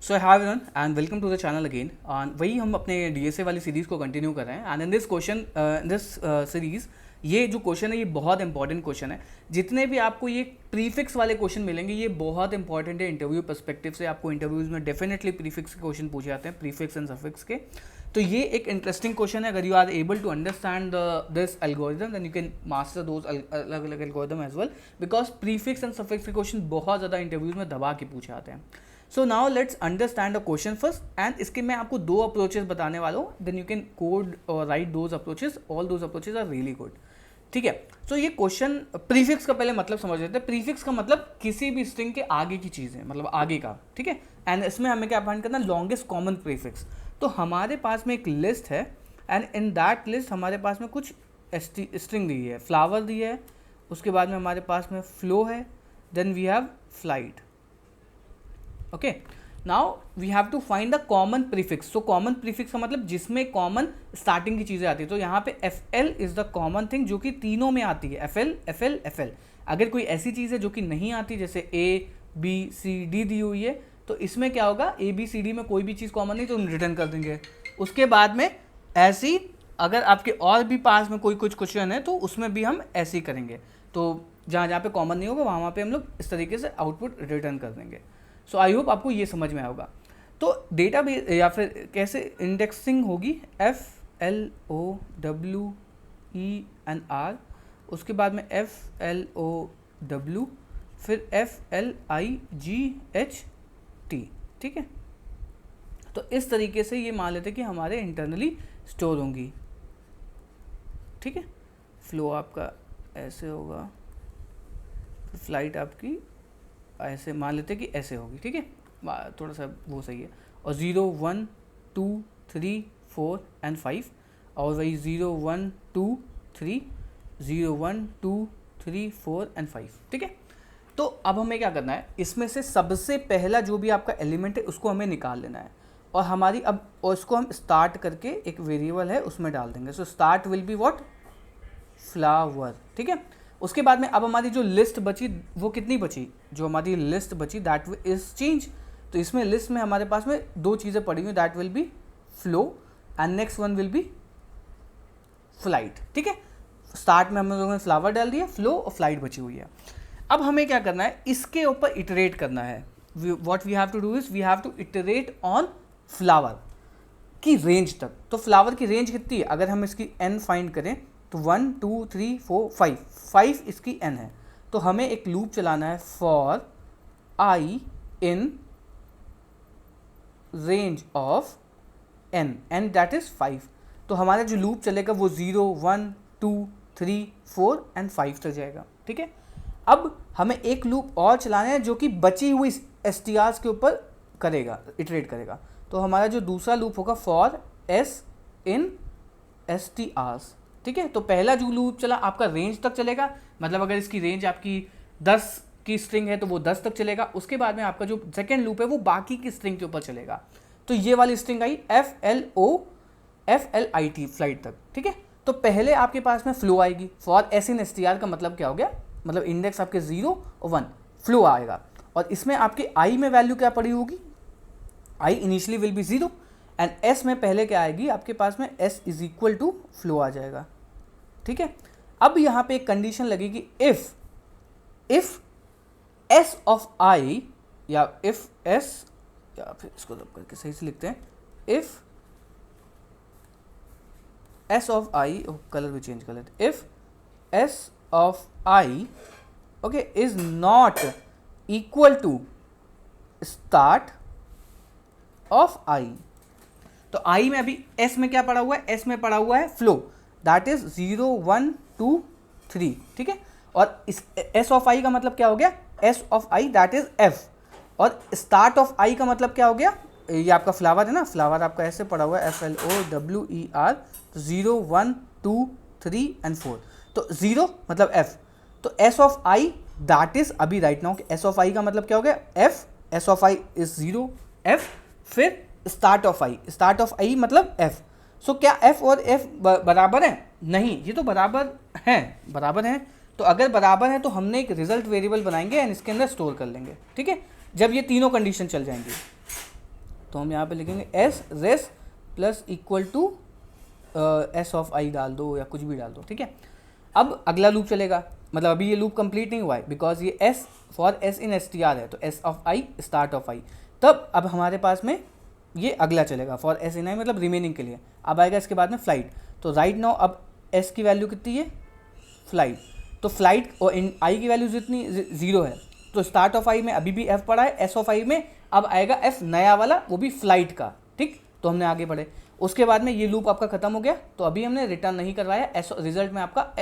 So hi everyone and welcome to the channel again. वही हम अपने डीएसए वाली सीरीज़ को कंटिन्यू कर रहे हैं एंड इन दिस सीरीज़ ये जो क्वेश्चन है ये बहुत इंपॉर्टेंट क्वेश्चन है। जितने भी आपको ये प्रीफिक्स वाले क्वेश्चन मिलेंगे ये बहुत इंपॉर्टेंट है इंटरव्यू पर्सपेक्टिव से। आपको इंटरव्यूज़ में डेफिनेटली प्रीफिक्स के क्वेश्चन पूछे जाते हैं, प्रीफिक्स एंड सफिक्स के। तो ये एक इंटरेस्टिंग क्वेश्चन है। अगर you are able to understand this algorithm then you can master those अलग अलग algorithm as well, because prefix and suffix के क्वेश्चन बहुत ज़्यादा इंटरव्यूज़ में दबा के पूछे जाते हैं। So now let's understand the question first and इसके मैं आपको दो अप्रोचेस बताने वाला हूँ। देन यू कैन कोड और write those approaches, all those approaches are really good. ठीक है, सो ये क्वेश्चन प्रीफिक्स का पहले मतलब समझ लेते हैं। प्रीफिक्स का मतलब किसी भी स्ट्रिंग के आगे की चीज़ है, मतलब आगे का। ठीक है, एंड इसमें हमें क्या फाइंड करना, लॉन्गेस्ट कॉमन प्रीफिक्स। तो हमारे पास में एक लिस्ट है एंड इन दैट लिस्ट हमारे पास में कुछ स्ट्रिंग दी है, फ्लावर दी है, उसके बाद में हमारे पास में फ्लो है, then we have flight. Okay, now we have to find the common prefix. So common prefix का मतलब जिसमें कॉमन स्टार्टिंग की चीज़ें आती है। तो यहाँ पे F L is the common thing जो कि तीनों में आती है, F L F L F L. अगर कोई ऐसी चीज़ है जो कि नहीं आती, जैसे ए बी सी डी दी हुई है, तो इसमें क्या होगा, ए बी सी डी में कोई भी चीज़ कॉमन नहीं तो हम रिटर्न कर देंगे। उसके बाद में ऐसी अगर आपके और भी पास में कोई कुछ क्वेश्चन है तो उसमें भी हम ऐसे ही करेंगे। तो जहाँ जहाँ पे कॉमन नहीं होगा वहाँ पे हम लोग इस तरीके से आउटपुट रिटर्न कर देंगे। सो आई होप आपको ये समझ में आएगा। तो डेटा बेस या फिर कैसे इंडेक्सिंग होगी, F L O W E N R, उसके बाद में एफ एल ओ डब्ल्यू, फिर F L I G H T. ठीक है, तो इस तरीके से ये मान लेते हैं कि हमारे इंटरनली स्टोर होंगी। ठीक है, फ्लो आपका ऐसे होगा, फिर फ्लाइट आपकी ऐसे मान लेते हैं कि ऐसे होगी। ठीक है, थोड़ा सा वो सही है। और 0 1 2 3 4 एंड 5, और वही 0 1 2 3 0 1 2 3 4 एंड 5। ठीक है, तो अब हमें क्या करना है, इसमें से सबसे पहला जो भी आपका एलिमेंट है उसको हमें निकाल लेना है। और हमारी अब और इसको हम स्टार्ट करके एक वेरिएबल है उसमें डाल देंगे। So start will be what, flower. ठीक है, उसके बाद में अब हमारी जो लिस्ट बची वो कितनी बची, जो हमारी लिस्ट बची दैट इज चेंज। तो इसमें लिस्ट में हमारे पास में दो चीज़ें पड़ी हुई, that will be flow and next one will be flight. ठीक है, स्टार्ट में हम लोगों ने फ्लावर डाल दिया, फ्लो और फ्लाइट बची हुई है। अब हमें क्या करना है, इसके ऊपर इटरेट करना है। What we have to do is we have to iterate on flower की रेंज तक। तो फ्लावर की रेंज कितनी है, अगर हम इसकी एन फाइंड करें तो 1 2 3 4 5 इसकी एन है। तो हमें एक लूप चलाना है, for I in range of N and that is 5। तो हमारा जो लूप चलेगा वो 0 1 2 3 4 एंड 5 तक जाएगा। ठीक है, अब हमें एक लूप और चलाना है जो कि बची हुई एस टी आर्स के ऊपर करेगा, इटरेट करेगा। तो हमारा जो दूसरा लूप होगा, for S in S T Rs. ठीक है, तो पहला जो लूप चला आपका रेंज तक चलेगा, मतलब अगर इसकी रेंज आपकी 10 की स्ट्रिंग है तो वो 10 तक चलेगा। उसके बाद में आपका जो सेकेंड लूप है वो बाकी की स्ट्रिंग के ऊपर चलेगा। तो ये वाली string I F L O F L I T, flight तक। ठीक है, तो पहले आपके पास में फ्लो आएगी, for S in S T are का मतलब क्या हो गया, मतलब इंडेक्स आपके 0 और 1 फ्लो आएगा। और इसमें आपके आई में वैल्यू क्या पड़ी होगी, I initially will be 0 and S में पहले क्या आएगी आपके पास में, S is equal to flow आ जाएगा। ठीक है, अब यहाँ पे एक कंडीशन लगेगी, इफ एस ऑफ आई, या इफ एस, या फिर इसको दब करके सही से लिखते हैं, if S of I, colour भी चेंज कर लेते, if S of I okay is not equal to start of I. तो आई में अभी एस में क्या पड़ा हुआ है, एस में पड़ा हुआ है फ्लो, दैट इज 0 1 2 3। ठीक है, और इस एस ऑफ आई का मतलब क्या हो गया, S of I that is F, और स्टार्ट ऑफ आई का मतलब क्या हो गया, ये आपका फ्लावर है ना, फ्लावर आपका ऐसे पड़ा हुआ है, F L O W E R, 0 1 2 3 and 4। तो 0 मतलब एफ, तो S of I that is, अभी right now S of I का मतलब क्या हो गया, F, S of I is 0 F, फिर start of I, start of I मतलब एफ। सो क्या एफ और एफ बराबर है, नहीं, ये तो बराबर हैं। तो अगर बराबर है तो हमने एक रिजल्ट वेरिएबल बनाएंगे एंड इसके अंदर स्टोर कर लेंगे। ठीक है, जब ये तीनों कंडीशन चल जाएंगी। तो हम यहाँ पे लिखेंगे S res plus equal to S of I डाल दो या कुछ भी डाल दो, ठीक है। अब अगला लूप चलेगा, मतलब अभी ये लूप कंप्लीट नहीं हुआ है बिकॉज ये S for S in S T R है, तो S of I start of I. तब अब हमारे पास में ये अगला चलेगा फॉर एस इन आई, मतलब रिमेनिंग के लिए। अब आएगा इसके बाद में फ्लाइट, तो राइट नाउ अब एस की वैल्यू कितनी है, फ्लाइट, तो फ्लाइट और इन आई की वैल्यू जितनी 0 है, तो स्टार्ट ऑफ आई में अभी भी एफ पड़ा है, एस ऑफ आई में अब आएगा एफ नया वाला, वो भी फ्लाइट का, ठीक। तो हमने आगे बढ़े, उसके बाद में ये लूप आपका खत्म हो गया, तो अभी हमने रिटर्न नहीं करवाया, एस रिजल्ट में आपका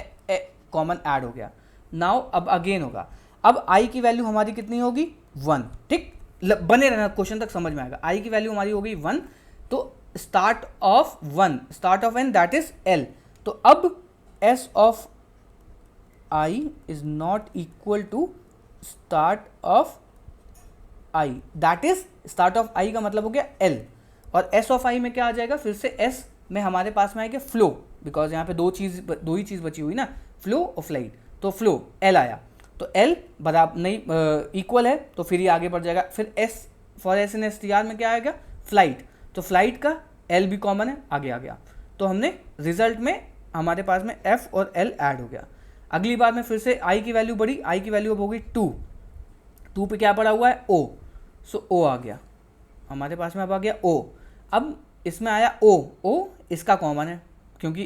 कॉमन ऐड हो गया। नाउ अब अगेन होगा, अब आई की वैल्यू हमारी कितनी होगी 1, ठीक। बने रहना, क्वेश्चन तक समझ में आएगा। आई की वैल्यू हमारी होगी 1, तो start of 1, start of N that is L, तो अब S of I is not equal to start of I, that is start of I का मतलब हो गया एल, और एस ऑफ आई में क्या आ जाएगा, फिर से एस में हमारे पास में आएगा फ्लो, बिकॉज यहाँ पे दो ही चीज़ बची हुई ना, फ्लो और फ्लाइट, तो फ्लो एल आया, तो एल बराबर नहीं इक्वल है, तो फिर ये आगे बढ़ जाएगा। फिर S for S in S T are में क्या आएगा, फ्लाइट, तो फ्लाइट का एल भी कॉमन है, आगे आ गया, तो हमने रिजल्ट में हमारे पास में एफ और एल ऐड हो गया। अगली बार में फिर से आई की वैल्यू बढ़ी, आई की वैल्यू अब हो गई 2 पे क्या पड़ा हुआ है ओ, सो ओ आ गया हमारे पास में, अब आ गया ओ। अब इसमें आया ओ इसका कॉमन है, क्योंकि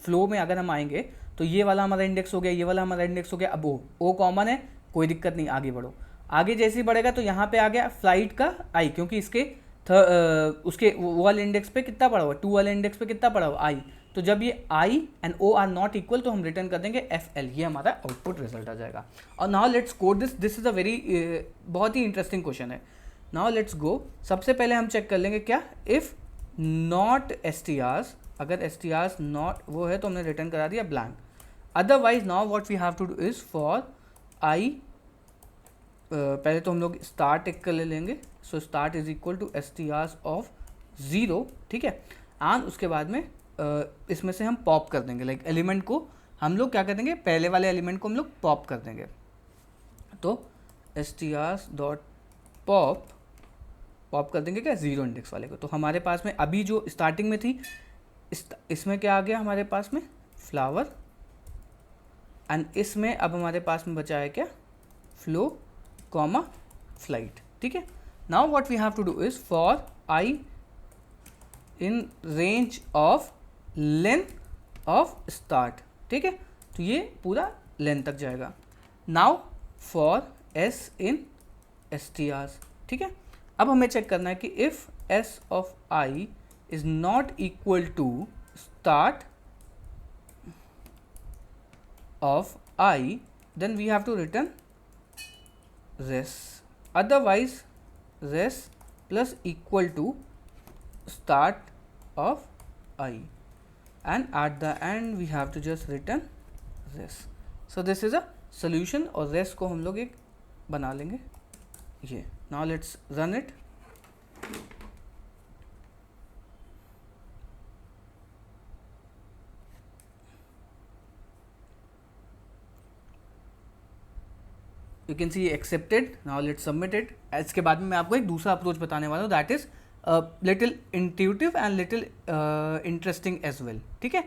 फ्लो में अगर हम आएंगे तो ये वाला हमारा इंडेक्स हो गया, ये वाला हमारा इंडेक्स हो गया, अब ओ कॉमन है, कोई दिक्कत नहीं, आगे बढ़ो। आगे जैसे ही बढ़ेगा तो यहाँ पे आ गया फ्लाइट का आई, क्योंकि इसके उसके वो वाले इंडेक्स पे कितना पड़ा हुआ, 2 वाले इंडेक्स पे कितना पड़ा हुआ आई, तो जब ये I and O R not equal तो हम रिटर्न कर देंगे एफ एल, ये हमारा आउटपुट रिजल्ट आ जाएगा। और now let's code this is a very बहुत ही इंटरेस्टिंग क्वेश्चन है। नाउ लेट्स गो, सबसे पहले हम चेक कर लेंगे क्या, if not S T Rs, अगर एस टी आर्स नॉट वो है तो हमने रिटर्न करा दिया blank, otherwise now what we have to do is for I, पहले तो हम लोग स्टार्ट एक कर ले लेंगे, so start is equal to S T hours of 0, ठीक है, एंड उसके बाद में इसमें से हम पॉप कर देंगे, लाइक एलिमेंट को हम लोग क्या कर देंगे, पहले वाले एलिमेंट को हम लोग पॉप कर देंगे, तो S T hours dot pop कर देंगे क्या 0 इंडेक्स वाले को। तो हमारे पास में अभी जो स्टार्टिंग में थी इसमें क्या आ गया हमारे पास में फ्लावर, एंड इसमें अब हमारे पास में बचा है क्या, फ्लो कॉमा फ्लाइट, ठीक है। Now what we have to do is for I in range of length of start, ठीक है, तो ये पूरा लेंथ तक जाएगा। Now for S in S T Rs, ठीक है। अब हमें चेक करना है कि if S of I is not equal to start of I, then we have to return res, otherwise res plus equal to start of I, and at the end we have to just return this. So this is a solution, और rest को हम लोग एक बना लेंगे ये। Now let's run it. You can see accepted. Now let's submit it. इसके बाद में मैं आपको एक दूसरा अप्रोच बताने वाला हूँ, that is little intuitive and little interesting as well, ठीक है।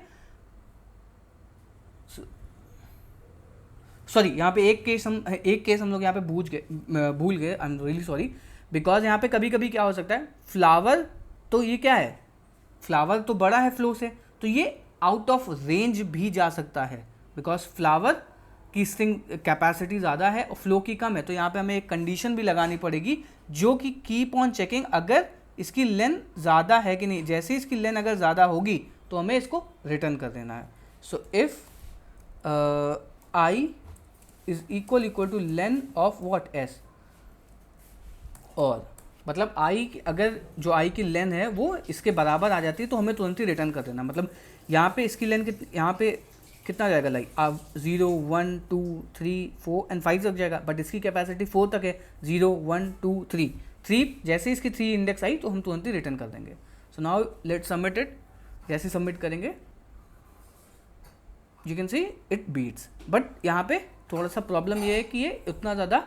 सॉरी, यहाँ पे एक केस हम लोग यहाँ पे भूल गए, I am really sorry, because यहाँ पे कभी कभी क्या हो सकता है, फ्लावर तो ये क्या है, फ्लावर तो बड़ा है फ्लो से, तो ये आउट ऑफ रेंज भी जा सकता है, बिकॉज फ्लावर की स्ट्रिंग कैपेसिटी ज़्यादा है और फ्लो की कम है, तो यहाँ पे हमें एक कंडीशन भी लगानी पड़ेगी जो कि कीप ऑन चेकिंग अगर इसकी लेंथ ज़्यादा है कि नहीं, जैसे इसकी लेंथ अगर ज़्यादा होगी तो हमें इसको रिटर्न कर देना है। So if I is equal to length of what S, और मतलब आई अगर जो आई की लेंथ है वो इसके बराबर आ जाती है तो हमें तुरंत ही रिटर्न कर देना, मतलब यहाँ पे इसकी लेंथ यहाँ पे कितना जाएगा, लाइक अब 0 1 2 3 4 एंड 5 तक जाएगा, बट इसकी कैपेसिटी 4 तक है, 0 1 2 3 जैसे इसकी 3 इंडेक्स आई तो हम तुरंत ही रिटर्न कर देंगे। So now let's submit it, जैसे सबमिट करेंगे you can see it beats, but यहाँ पे थोड़ा सा प्रॉब्लम ये है कि ये उतना ज़्यादा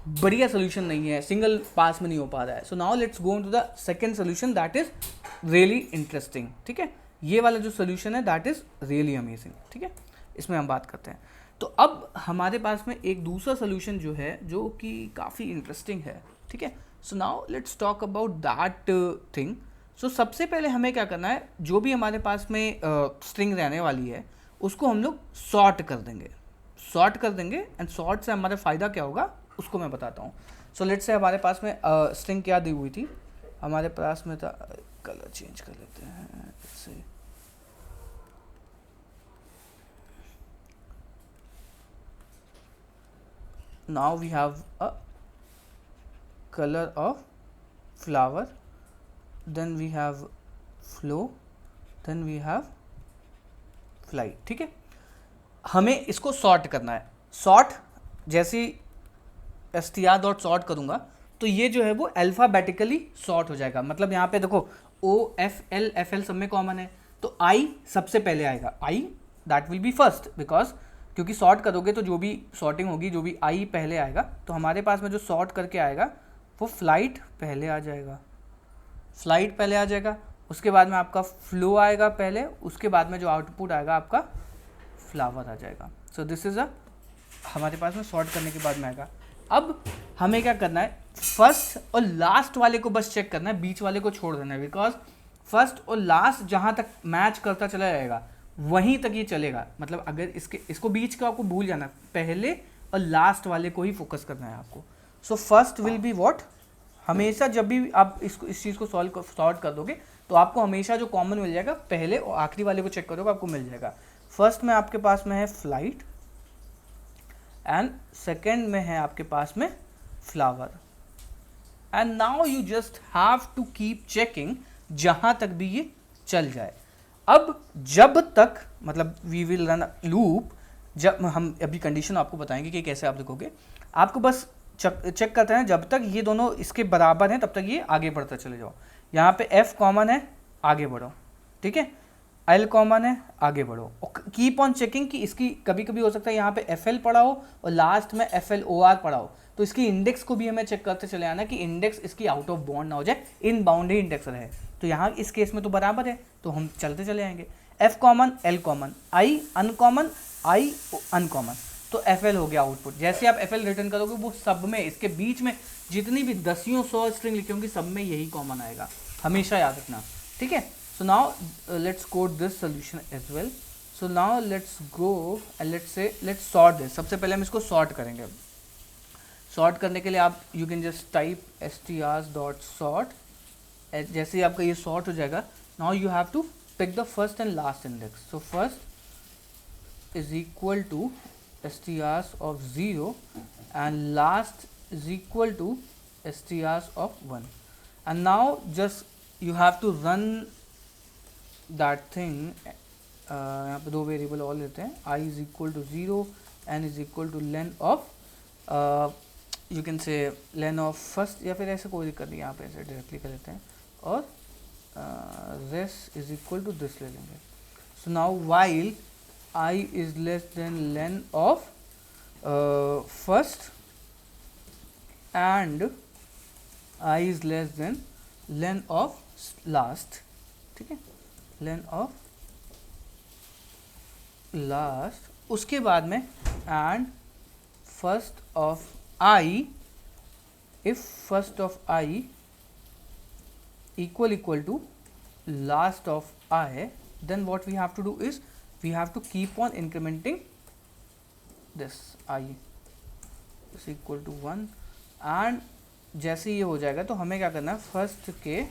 बढ़िया सोल्यूशन नहीं है, सिंगल पास में नहीं हो पा रहा है. So now let's go to the second solution that is really interesting. ठीक है, ये वाला जो सोल्यूशन है दैट इज रियली अमेजिंग. ठीक है, इसमें हम बात करते हैं. तो अब हमारे पास में एक दूसरा सोल्यूशन जो है जो कि काफ़ी इंटरेस्टिंग है. ठीक है, so now let's talk about that thing. So सबसे पहले हमें क्या करना है, जो भी हमारे पास में स्ट्रिंग रहने वाली है उसको हम लोग सॉर्ट कर देंगे. सॉर्ट कर देंगे एंड सॉर्ट से हमारा फ़ायदा क्या होगा उसको मैं बताता हूँ. सो लेट्स से हमारे पास में स्ट्रिंग क्या दी हुई थी, हमारे पास में था, कलर चेंज कर लेते हैं इससे. Now we have a color of flower, then we have flow, then we have flight. ठीक है, हमें इसको सॉर्ट करना है. सॉर्ट जैसे str.sort करूँगा तो ये जो है वो अल्फ़ाबेटिकली सॉर्ट हो जाएगा. मतलब यहाँ पे देखो O F L F L सब में कॉमन है, तो I सबसे पहले आएगा. I that will be first, because क्योंकि सॉर्ट करोगे तो जो भी सॉर्टिंग होगी जो भी I पहले आएगा, तो हमारे पास में जो सॉर्ट करके आएगा वो फ्लाइट पहले आ जाएगा. फ्लाइट पहले आ जाएगा, उसके बाद में आपका फ्लो आएगा पहले, उसके बाद में जो आउटपुट आएगा आपका फ्लावर आ जाएगा. सो दिस इज़ हमारे पास में सॉर्ट करने के बाद में आएगा. अब हमें क्या करना है, फर्स्ट और लास्ट वाले को बस चेक करना है, बीच वाले को छोड़ देना है. बिकॉज फर्स्ट और लास्ट जहाँ तक मैच करता चला जाएगा वहीं तक ये चलेगा. मतलब अगर इसको बीच का आपको भूल जाना है, पहले और लास्ट वाले को ही फोकस करना है आपको. So first will be what, हमेशा जब भी आप इस चीज़ को सॉर्ट कर दोगे तो आपको हमेशा जो कॉमन मिल जाएगा पहले और आखिरी वाले को चेक करोगे आपको मिल जाएगा. फर्स्ट में आपके पास में है फ्लाइट एंड सेकेंड में है आपके पास में flower. And now you just have to keep checking जहां तक भी ये चल जाए. अब जब तक, मतलब वी विल रन लूप, जब हम अभी कंडीशन आपको बताएंगे कि कैसे आप लिखोगे, आपको बस चेक करते हैं जब तक ये दोनों इसके बराबर हैं तब तक ये आगे बढ़ते चले जाओ. यहाँ पे F कॉमन है, आगे बढ़ो. ठीक है, L कॉमन है, आगे बढ़ो. कीप ऑन चेकिंग कि इसकी कभी कभी हो सकता है यहाँ पे FL पड़ा हो और लास्ट में FLOR पड़ा हो, तो इसकी इंडेक्स को भी हमें चेक करते चले आना कि इंडेक्स इसकी आउट ऑफ बाउंड ना हो जाए, इन बाउंड ही इंडेक्स रहे. तो यहाँ इस केस में तो बराबर है, तो हम चलते चले आएंगे. F common, L common, I uncommon, I uncommon, तो FL हो गया आउटपुट. जैसे आप FL रिटर्न करोगे वो सब में, इसके बीच में जितनी भी 10-100 स्ट्रिंग लिखी होंगी सब में यही कॉमन आएगा, हमेशा याद रखना. ठीक है, so now let's code this solution as well. So now let's go and let's sort this. सबसे पहले हम इसको सॉर्ट करेंगे. सॉर्ट करने के लिए आप you can just type str.sort. जैसे ही आपका ये सॉर्ट हो जाएगा, now you have to pick the first and last index. So first is equal to strs of 0 and last is equal to strs of 1. And now just you have to run that thing. यहाँ पे दो variable और लेते हैं, I is equal to 0 n is equal to len of you can say len of first, या फिर ऐसे कोई दिक्कत नहीं, यहाँ पे ऐसे डायरेक्टली कर लेते हैं, और res is equal to this ले लेंगे. So now while I is less than len of first and I is less than len of last. ठीक है, len of last. उसके बाद में and first of I, if first of I equal to last of I, then what we have to do is we have to keep on incrementing this I is equal to 1. and जैसे ये हो जाएगा तो हमें क्या करना है, first के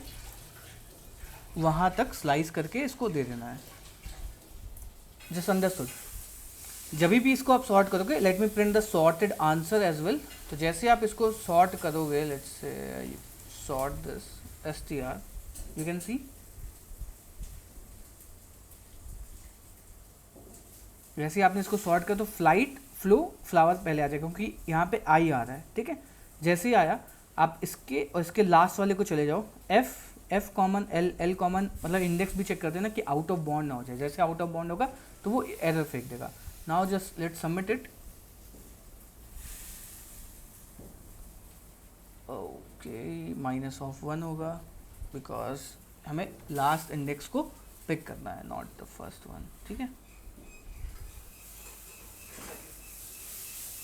वहाँ तक स्लाइस करके इसको दे देना है. Just understood. जब भी इसको आप सॉर्ट करोगे, let me print the sorted answer as well. तो जैसे आप इसको सॉर्ट करोगे, let's say sort this str, you can see जैसे आपने इसको सॉर्ट कर तो फ्लाइट, फ्लो, फ्लावर पहले आ जाएगा क्योंकि यहाँ पे आई आ रहा है. ठीक है, जैसे ही आया आप इसके और इसके लास्ट वाले को चले जाओ, F कॉमन, L कॉमन, मतलब इंडेक्स भी चेक कर देना कि आउट ऑफ बाउंड ना हो जाए. जैसे आउट ऑफ बाउंड होगा तो वो एरर फेंक देगा. Now just let submit it. Okay -1 होगा बिकॉज हमें लास्ट इंडेक्स को पिक करना है, नॉट द फर्स्ट वन, ठीक है।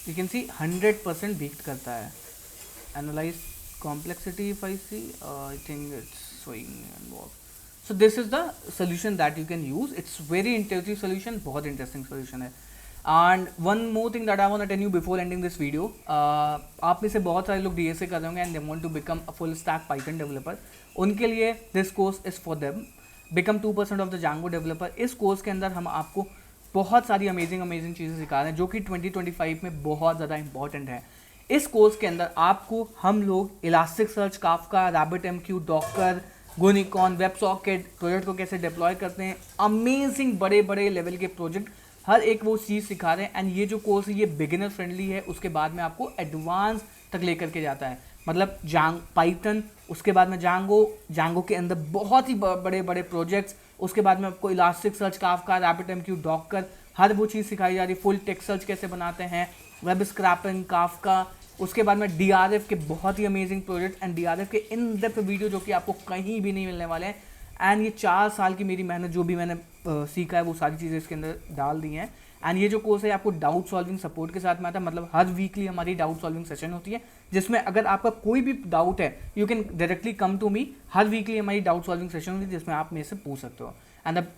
यू कैन सी 100% बीट करता है। Analyze complexity if I see, I think it's showing and work. So this is the solution that you can use. It's very intuitive solution, बहुत interesting solution है। And one more thing that I want to tell you before ending this video, आप में से बहुत सारे लोग DSA कर रहे होंगे and they want to become a full stack Python developer. उनके लिए this course is for them. Become 2% of the Django developer. इस कोर्स के अंदर हम आपको बहुत सारी अमेजिंग चीज़ें सिखा रहे हैं जो कि 2025 में बहुत ज़्यादा इंपॉर्टेंट है। इस कोर्स के अंदर आपको हम लोग Elasticsearch, Kafka, RabbitMQ, Docker, Gunicorn, websocket project को कैसे डिप्लॉय करते हैं, अमेजिंग बड़े बड़े लेवल के प्रोजेक्ट, हर एक वो चीज़ सिखा रहे हैं। एंड ये जो कोर्स है ये बिगिनर फ्रेंडली है, उसके बाद में आपको एडवांस तक लेकर के जाता है। मतलब पाइथन, उसके बाद में जांगो के अंदर बहुत ही बड़े बड़े प्रोजेक्ट्स, उसके बाद में आपको Elasticsearch, Kafka, RabbitMQ, Docker, हर वो चीज़ सिखाई जा रही है। फुल टेक्स्ट सर्च कैसे बनाते हैं, वेब स्क्रैपिंग, काफका, उसके बाद में DRF के बहुत ही अमेजिंग प्रोजेक्ट एंड DRF के इन डेप्थ वीडियो जो कि आपको कहीं भी नहीं मिलने वाले हैं। एंड ये 4 साल की मेरी मेहनत जो भी मैंने सीखा है वो सारी चीज़ें इसके अंदर डाल दी हैं। एंड ये जो कोर्स है आपको डाउट सॉल्विंग सपोर्ट के साथ में आता है। मतलब हर वीकली हमारी डाउट सॉल्विंग सेशन होती है जिसमें अगर आपका कोई भी डाउट है you can directly come to me. हर वीकली हमारी डाउट सॉल्विंग सेशन होती है जिसमें आप मेरे से पूछ सकते हो। एंड अब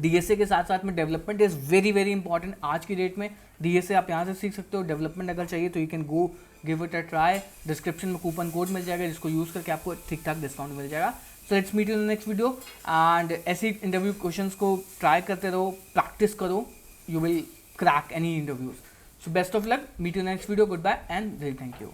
DSA के साथ साथ में डेवलपमेंट इज़ वेरी इंपॉर्टेंट। आज की डेट में DSA आप यहाँ से सीख सकते हो। डेवलपमेंट अगर चाहिए तो you can go give it a try. Description में कूपन कोड मिल जाएगा जिसको यूज़ करके आपको ठीक ठाक डिस्काउंट मिल जाएगा। So let's meet in the next video. And ऐसी इंटरव्यू क्वेश्चंस को ट्राई करते रहो, प्रैक्टिस करो, you will crack any interviews. So best of luck, meet in the next video, good bye and very thank you.